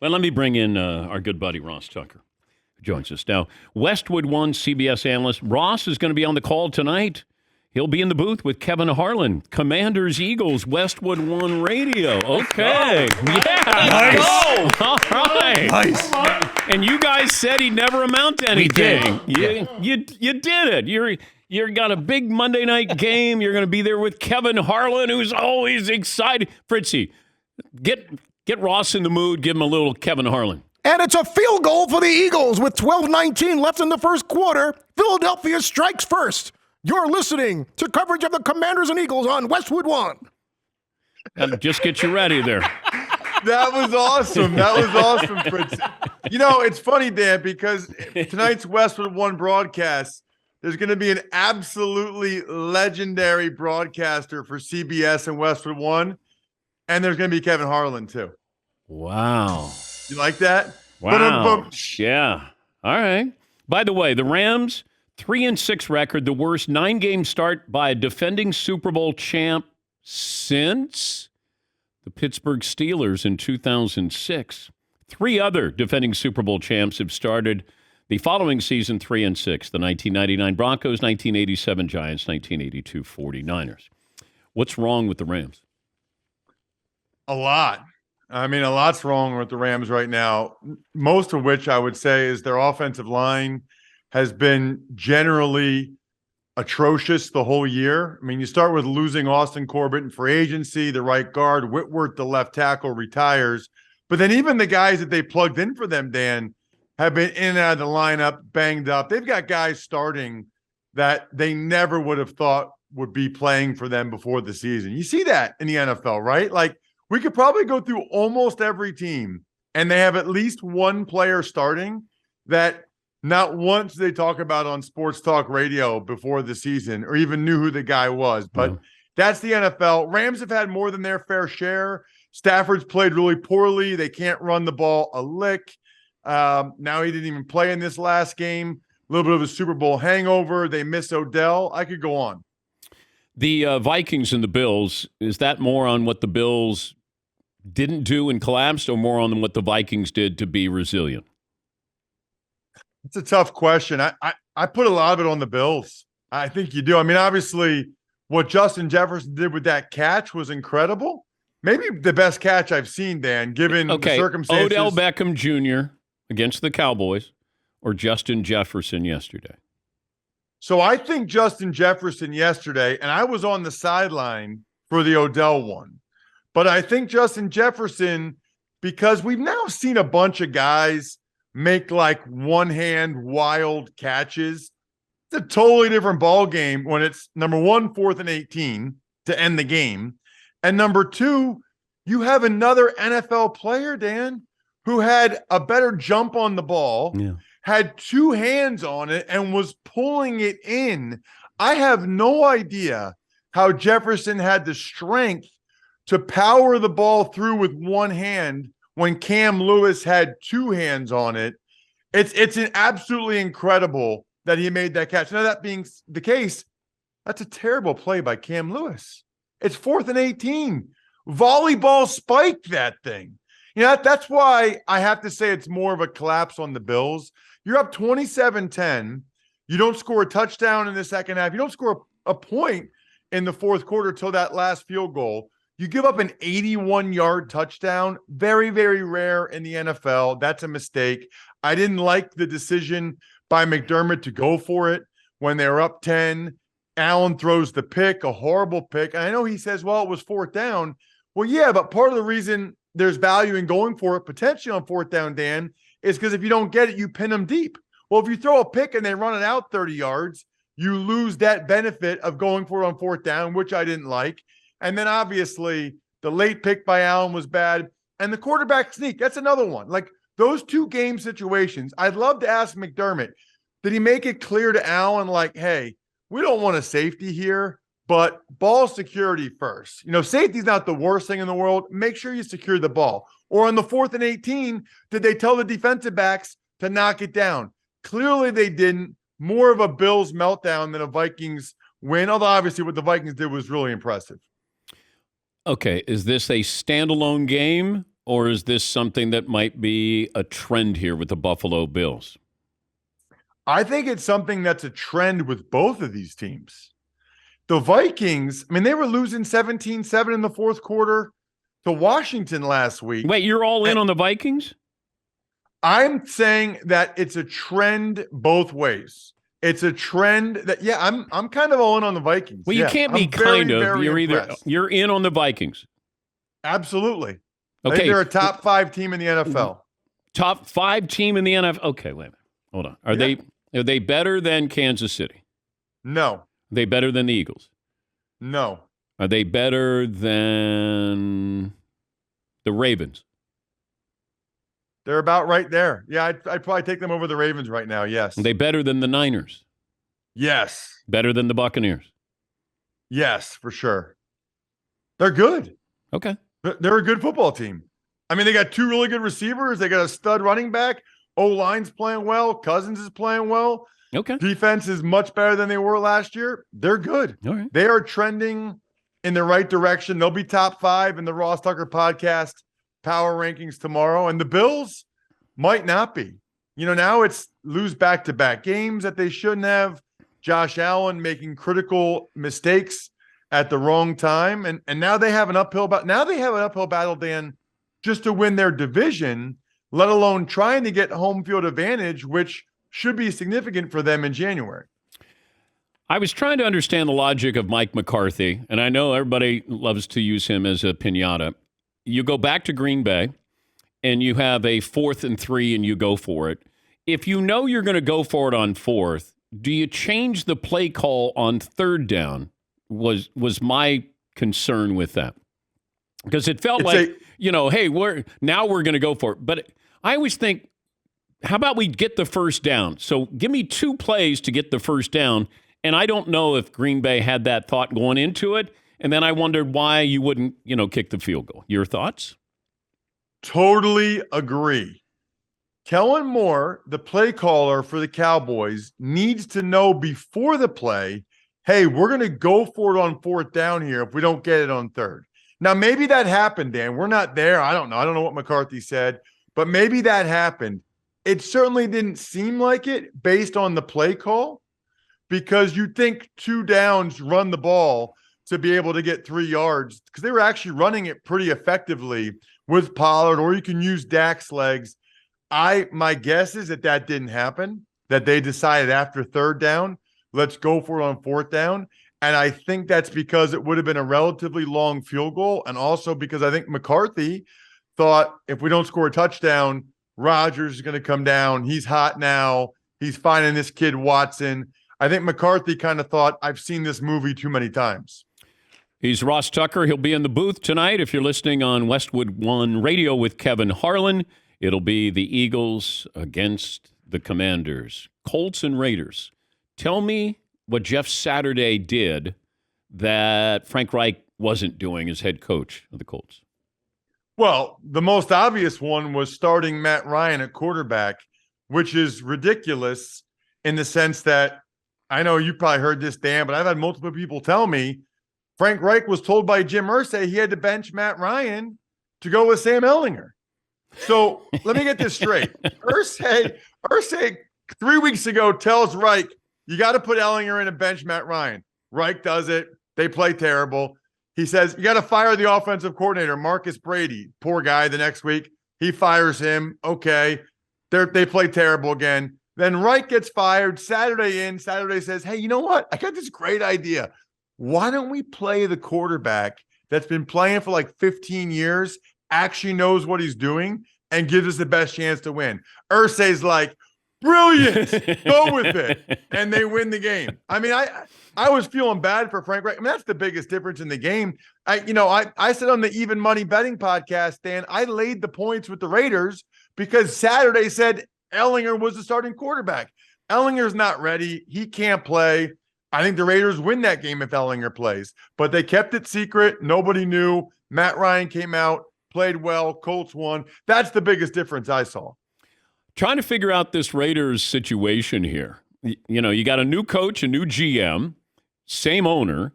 Well, let me bring in our good buddy Ross Tucker, who joins us now. Westwood One CBS analyst. Ross is going to be on the call tonight. He'll be in the booth with Kevin Harlan, Commanders Eagles, Westwood One Radio. Okay. Yeah. Nice. All right. Nice. And you guys said he'd never amount to anything. did. You did it. You're got a big Monday night game. You're going to be there with Kevin Harlan, who's always excited. Fritzy, get Ross in the mood. Give him a little Kevin Harlan. And it's a field goal for the Eagles with 12:19 left in the first quarter. Philadelphia strikes first. You're listening to coverage of the Commanders and Eagles on Westwood One. And just get you ready there. That was awesome. That was awesome, Fritz. You know, it's funny, Dan, because tonight's Westwood One broadcast, there's going to be an absolutely legendary broadcaster for CBS and Westwood One, and there's going to be Kevin Harlan, too. Wow. You like that? Wow. Yeah. All right. By the way, the Rams, 3-6 record, the worst 9-game start by a defending Super Bowl champ since the Pittsburgh Steelers in 2006. 3 other defending Super Bowl champs have started the following season 3-6. The 1999 Broncos, 1987 Giants, 1982 49ers. What's wrong with the Rams? A lot. I mean, a lot's wrong with the Rams right now, most of which I would say is their offensive line has been generally atrocious the whole year. I mean, you start with losing Austin Corbett in free agency, the right guard, Whitworth, the left tackle, retires. But then even the guys that they plugged in for them, Dan, have been in and out of the lineup, banged up. They've got guys starting that they never would have thought would be playing for them before the season. You see that in the NFL, right? Like, we could probably go through almost every team, and they have at least one player starting that not once they talk about on sports talk radio before the season or even knew who the guy was. But that's the NFL. Rams have had more than their fair share. Stafford's played really poorly. They can't run the ball a lick. Now he didn't even play in this last game. A little bit of a Super Bowl hangover. They miss Odell. I could go on. The Vikings and the Bills, is that more on what the Bills didn't do and collapsed, or more on what the Vikings did to be resilient? It's a tough question. I put a lot of it on the Bills. I think you do. I mean, obviously, what Justin Jefferson did with that catch was incredible. Maybe the best catch I've seen, Dan, given the circumstances. Odell Beckham Jr. against the Cowboys or Justin Jefferson yesterday? So I think Justin Jefferson yesterday, and I was on the sideline for the Odell one. But I think Justin Jefferson, because we've now seen a bunch of guys make like one-hand wild catches. It's a totally different ball game when it's number 1, 4th and 18 to end the game. And number 2, you have another NFL player, Dan, who had a better jump on the ball, had 2 hands on it, and was pulling it in. I have no idea how Jefferson had the strength to power the ball through with one hand when Cam Lewis had 2 hands on it. It's an absolutely incredible that he made that catch. Now, that being the case, that's a terrible play by Cam Lewis. It's 4th and 18. Volleyball spiked that thing. You know, that's why I have to say it's more of a collapse on the Bills. You're up 27-10. You don't score a touchdown in the second half. You don't score a point in the fourth quarter till that last field goal. You give up an 81-yard touchdown. Very, very rare in the NFL. That's a mistake. I didn't like the decision by McDermott to go for it when they were up 10. Allen throws the pick, a horrible pick. And I know he says, well, it was 4th down. Well, yeah, but part of the reason there's value in going for it potentially on 4th down, Dan, is because if you don't get it, you pin them deep. Well, if you throw a pick and they run it out 30 yards, you lose that benefit of going for it on 4th down, which I didn't like. And then obviously the late pick by Allen was bad. And the quarterback sneak, that's another one. Like those 2 game situations, I'd love to ask McDermott, did he make it clear to Allen, like, hey, we don't want a safety here, but ball security first. You know, safety's not the worst thing in the world. Make sure you secure the ball. Or on the 4th and 18, did they tell the defensive backs to knock it down? Clearly they didn't. More of a Bills meltdown than a Vikings win, although obviously what the Vikings did was really impressive. Okay, is this a standalone game, or is this something that might be a trend here with the Buffalo Bills? I think it's something that's a trend with both of these teams. The Vikings, I mean, they were losing 17-7 in the fourth quarter to Washington last week. Wait, you're all in on the Vikings? I'm saying that it's a trend both ways. It's a trend that, I'm kind of all in on the Vikings. Well, you can't be You're impressed. you're in on the Vikings. Absolutely. I Okay. think they're a top 5 team in the NFL. Top 5 team in the NFL. Okay, wait a minute. Hold on. Are they better than Kansas City? No. Are they better than the Eagles? No. Are they better than the Ravens? They're about right there. Yeah, I'd probably take them over the Ravens right now. Yes. Are they better than the Niners? Yes. Better than the Buccaneers? Yes, for sure. They're good. Okay. They're a good football team. I mean, they got 2 really good receivers. They got a stud running back. O-line's playing well. Cousins is playing well. Okay. Defense is much better than they were last year. They're good. All right. They are trending in the right direction. They'll be top 5 in the Ross Tucker podcast power rankings tomorrow. And the Bills might not be. Now it's lose back-to-back games that they shouldn't have. Josh Allen making critical mistakes at the wrong time. And now they have an uphill battle, Dan, just to win their division, let alone trying to get home field advantage, which should be significant for them in January. I was trying to understand the logic of Mike McCarthy, and I know everybody loves to use him as a piñata. You go back to Green Bay, and you have a 4th and 3, and you go for it. If you know you're going to go for it on 4th, do you change the play call on 3rd down? Was my concern with that. Because it felt hey, we're going to go for it. But I always think, how about we get the first down? So give me 2 plays to get the first down. And I don't know if Green Bay had that thought going into it. And then I wondered why you wouldn't, kick the field goal. Your thoughts? Totally agree. Kellen Moore, the play caller for the Cowboys, needs to know before the play, hey, we're going to go for it on 4th down here if we don't get it on 3rd. Now, maybe that happened, Dan. We're not there. I don't know. I don't know what McCarthy said, but maybe that happened. It certainly didn't seem like it based on the play call, because you think 2 downs, run the ball to be able to get 3 yards, because they were actually running it pretty effectively with Pollard, or you can use Dak's legs. My guess is that didn't happen, that they decided after 3rd down, let's go for it on 4th down. And I think that's because it would have been a relatively long field goal. And also because I think McCarthy thought if we don't score a touchdown, Rodgers is going to come down. He's hot now. He's finding this kid Watson. I think McCarthy kind of thought, I've seen this movie too many times. He's Ross Tucker. He'll be in the booth tonight. If you're listening on Westwood One Radio with Kevin Harlan, it'll be the Eagles against the Commanders. Colts and Raiders. Tell me what Jeff Saturday did that Frank Reich wasn't doing as head coach of the Colts. Well, the most obvious one was starting Matt Ryan at quarterback, which is ridiculous in the sense that, I know you probably heard this, Dan, but I've had multiple people tell me Frank Reich was told by Jim Irsay he had to bench Matt Ryan to go with Sam Ehlinger. So let me get this straight. Irsay 3 weeks ago tells Reich, you got to put Ehlinger in and bench Matt Ryan. Reich does it. They play terrible. He says, you got to fire the offensive coordinator, Marcus Brady. Poor guy. The next week, he fires him. Okay. They play terrible again. Then Reich gets fired. Saturday says, hey, you know what? I got this great idea. Why don't we play the quarterback that's been playing for like 15 years, actually knows what he's doing, and gives us the best chance to win? Irsay's like, brilliant. Go with it. And they win the game. I mean, I was feeling bad for Frank Reich. I mean, that's the biggest difference in the game. I said on the Even Money Betting podcast, Dan, I laid the points with the Raiders because Saturday said Ehlinger was the starting quarterback. Ehlinger's not ready. He can't play. I think the Raiders win that game if Ehlinger plays. But they kept it secret. Nobody knew. Matt Ryan came out, played well. Colts won. That's the biggest difference I saw. Trying to figure out this Raiders situation here. You got a new coach, a new GM, same owner,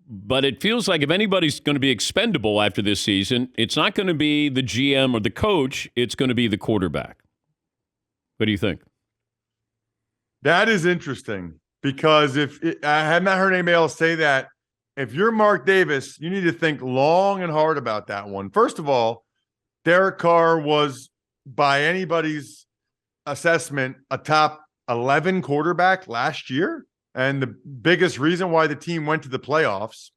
But it feels like if anybody's going to be expendable after this season, it's not going to be the GM or the coach. It's going to be the quarterback. What do you think? That is interesting because I have not heard anybody else say that. If you're Mark Davis, you need to think long and hard about that one. First of all, Derek Carr was, by anybody's assessment, a top 11 quarterback last year. And the biggest reason why the team went to the playoffs.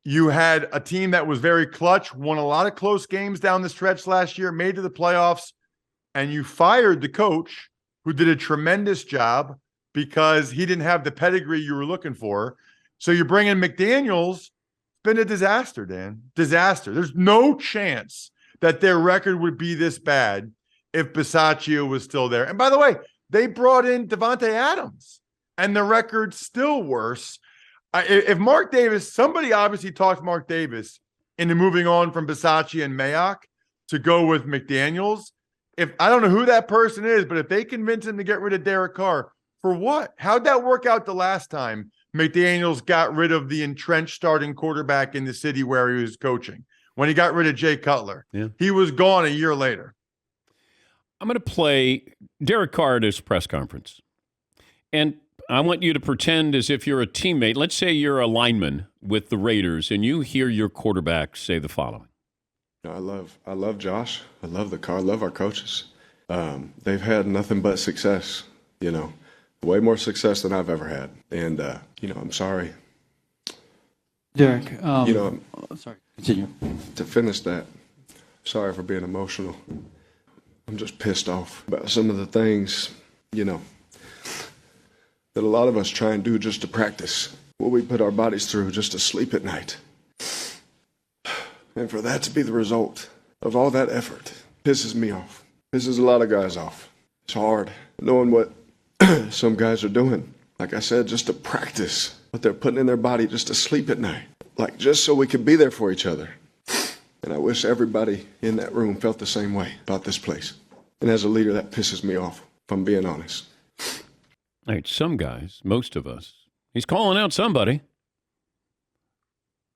You had a team that was very clutch, won a lot of close games down the stretch last year, made to the playoffs, and you fired the coach who did a tremendous job because he didn't have the pedigree you were looking for. So you bring in McDaniels. It's been a disaster, Dan. Disaster. There's no chance that their record would be this bad if Bisaccia was still there. And by the way, they brought in Devontae Adams, and the record's still worse. If Mark Davis, somebody obviously talked Mark Davis into moving on from Bisaccia and Mayock to go with McDaniels. If I don't know who that person is, but if they convince him to get rid of Derek Carr, for what? How'd that work out the last time McDaniels got rid of the entrenched starting quarterback in the city where he was coaching? When he got rid of Jay Cutler. Yeah. He was gone a year later. I'm going to play Derek Carr at his press conference. And I want you to pretend as if you're a teammate. Let's say you're a lineman with the Raiders and you hear your quarterback say the following. I love Josh. I love the Carr. I love our coaches. They've had nothing but success, way more success than I've ever had. And, I'm sorry. Derek, sorry, continue. To finish that, sorry for being emotional. I'm just pissed off about some of the things, that a lot of us try and do just to practice what we put our bodies through just to sleep at night. And for that to be the result of all that effort pisses me off. Pisses a lot of guys off. It's hard knowing what some guys are doing. Like I said, just to practice what they're putting in their body just to sleep at night. Like just so we can be there for each other. And I wish everybody in that room felt the same way about this place. And as a leader, that pisses me off, if I'm being honest. All right, some guys, most of us. He's calling out somebody.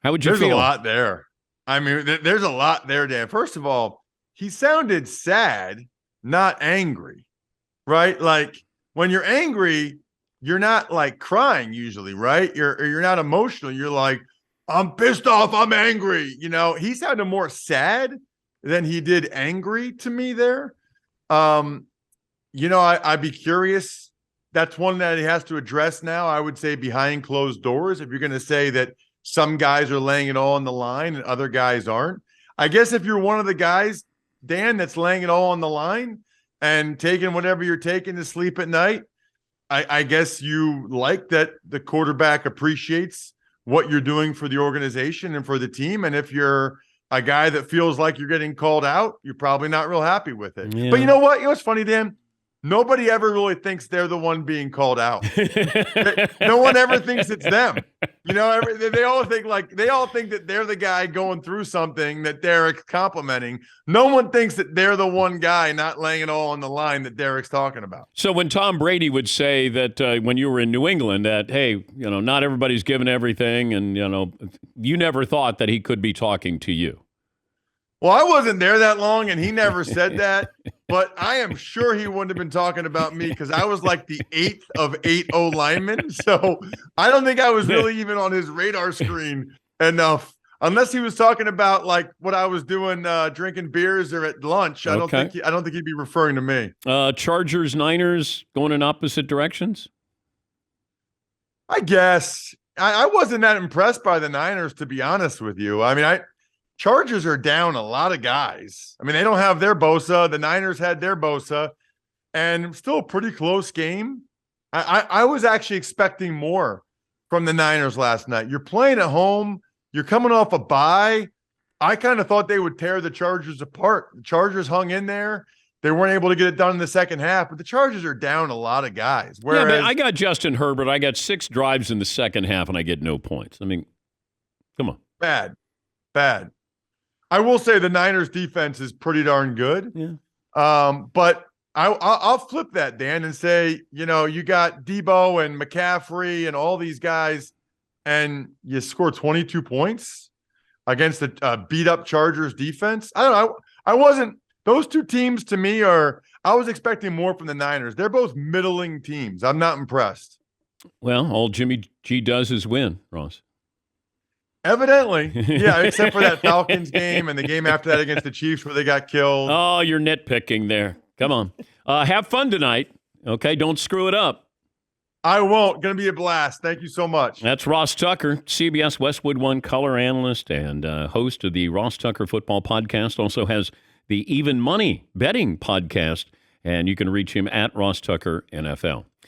How would you feel? There's a lot there. I mean, there's a lot there, Dan. First of all, he sounded sad, not angry, right? Like when you're angry, you're not like crying usually, right? You're not emotional. You're like, I'm pissed off. I'm angry. He sounded more sad than he did angry to me there. I'd be curious. That's one that he has to address now. I would say behind closed doors. If you're going to say that some guys are laying it all on the line and other guys aren't. I guess if you're one of the guys, Dan, that's laying it all on the line and taking whatever you're taking to sleep at night, I guess you like that the quarterback appreciates what you're doing for the organization and for the team. And if you're a guy that feels like you're getting called out, you're probably not real happy with it. Yeah. But you know what? What's funny, Dan? Nobody ever really thinks they're the one being called out. No one ever thinks it's them. They all think that they're the guy going through something that Derek's complimenting. No one thinks that they're the one guy not laying it all on the line that Derek's talking about. So when Tom Brady would say that when you were in New England that, hey, not everybody's given everything, and, you never thought that he could be talking to you. Well, I wasn't there that long, and he never said that. But I am sure he wouldn't have been talking about me because I was like the 8th of 8 O linemen. So I don't think I was really even on his radar screen enough, unless he was talking about like what I was doing, drinking beers or at lunch. I don't think he'd be referring to me. Chargers, Niners going in opposite directions. I guess I wasn't that impressed by the Niners, to be honest with you. I mean, Chargers are down a lot of guys. I mean, they don't have their Bosa. The Niners had their Bosa, and still a pretty close game. I was actually expecting more from the Niners last night. You're playing at home. You're coming off a bye. I kind of thought they would tear the Chargers apart. The Chargers hung in there. They weren't able to get it done in the second half, but the Chargers are down a lot of guys. Whereas, yeah, man, I got Justin Herbert. I got 6 drives in the second half, and I get no points. I mean, come on. Bad. I will say the Niners defense is pretty darn good. Yeah. But I'll flip that, Dan, and say, you got Debo and McCaffrey and all these guys, and you score 22 points against the beat up Chargers defense. I don't know. I wasn't, those two teams to me I was expecting more from the Niners. They're both middling teams. I'm not impressed. Well, all Jimmy G does is win, Ross. Evidently. Yeah, except for that Falcons game and the game after that against the Chiefs where they got killed. Oh, you're nitpicking there. Come on. Have fun tonight. Okay, don't screw it up. I won't. Going to be a blast. Thank you so much. That's Ross Tucker, CBS Westwood One color analyst and host of the Ross Tucker Football Podcast. Also has the Even Money Betting Podcast, and you can reach him at Ross Tucker NFL.